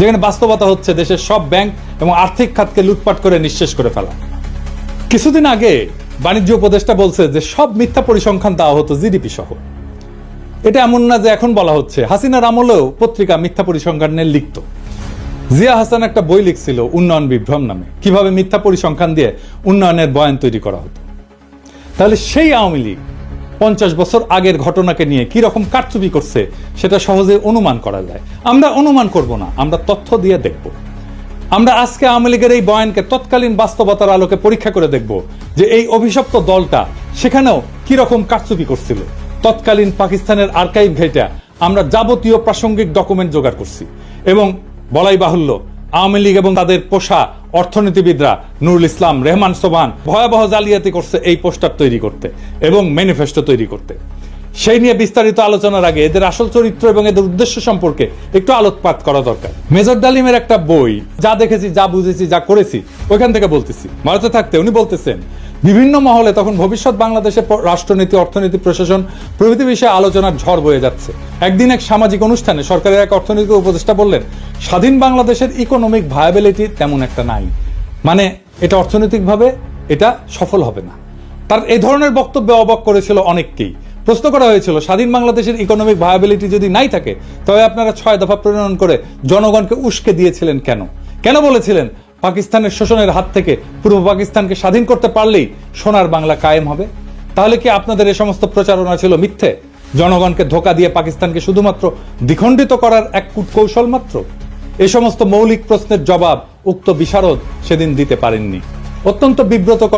যেখানে বাস্তবতা হচ্ছে দেশের সব ব্যাংক এবং আর্থিক খাতকে লুটপাট করে নিঃশেষ করে ফেলা। কিছুদিন আগে বাণিজ্য উপদেষ্টা বলছে যে সব মিথ্যা পরিসংখ্যান দেওয়া হতো জিডিপি সহ। এটা এমন না যে এখন বলা হচ্ছে, হাসিনার আমলেও পত্রিকা মিথ্যা পরিসংখ্যান নিয়ে লিখত। জিয়া হাসান একটা বই লিখছিল উন্নয়ন বিভ্রম নামে, কিভাবে মিথ্যা পরিসংখ্যান দিয়ে উন্নয়নের বয়ান তৈরি করা হতো। তাহলে সেই আওয়ামী লীগ 50 বছর আগের ঘটনাকে নিয়ে কি রকম কারচুপি করছে সেটা সহজে অনুমান করা যায়। আমরা অনুমান করব না, আমরা তথ্য দিয়ে দেখব। আমরা আজকে আওয়ামী লীগের এই বয়ানকে তৎকালীন বাস্তবতার আলোকে পরীক্ষা করে দেখব যে এই অভিশপ্ত দলটা সেখানেও কি রকম কারচুপি করছিল। তৎকালীন পাকিস্তানের আর্কাইভ ঘেঁটে আমরা যাবতীয় প্রাসঙ্গিক ডকুমেন্ট জোগাড় করছি এবং বলাই বাহুল্য আওয়ামী লীগ এবং তাদের পোষা অর্থনীতিবিদরা নুরুল ইসলাম, রেহমান সোবহান ভয়াবহ জালিয়াতি করছে এই পোস্টার তৈরি করতে এবং ম্যানিফেস্টো তৈরি করতে। সেই নিয়ে বিস্তারিত আলোচনার আগে এদের আসল চরিত্র এবং এদের উদ্দেশ্য সম্পর্কে একটু আলোকপাত করা দরকার। মেজর ডালিমের একটা বই, যা দেখেছি, যা বুঝেছি, যা করেছি, ওইখান থেকে বলতেছি। ভারতে থাকতে উনি বলতেছেন বিভিন্ন মহলে তখন ভবিষ্যৎ বাংলাদেশের রাষ্ট্রনীতি, অর্থনীতি, প্রশাসন প্রভৃতি বিষয়ে আলোচনার ঝড় বয়ে যাচ্ছে। একদিন এক সামাজিক অনুষ্ঠানে সরকারের এক অর্থনৈতিক উপদেষ্টা বললেন, স্বাধীন বাংলাদেশের ইকোনমিক ভায়াবিলিটি তেমন একটা নাই, মানে এটা অর্থনৈতিকভাবে এটা সফল হবে না। তার এই ধরনের বক্তব্যে অবাক করেছিল অনেককেই। প্রশ্ন করা হয়েছিল, স্বাধীন বাংলাদেশের ইকোনমিক ভায়াবিলিটি যদি নাই থাকে তবে আপনারা 6 দফা প্রণয়ন করে জনগণকে উস্কে দিয়েছিলেন কেন? কেন বলেছিলেন পাকিস্তানের শোষণের হাত থেকে পূর্ব পাকিস্তানকে স্বাধীন করতে পারলেই সোনার বাংলা কায়েম হবে? তাহলে কি আপনাদের এই সমস্ত প্রচারণা ছিল মিথ্যে? জনগণকে ধোঁকা দিয়ে পাকিস্তানকে শুধুমাত্র দ্বিখণ্ডিত করার এক কূটকৌশল মাত্র? এই সমস্ত মৌলিক প্রশ্নের জবাব উক্ত বিশারদ সেদিন দিতে পারেননি। অত্যন্ত বিব্রত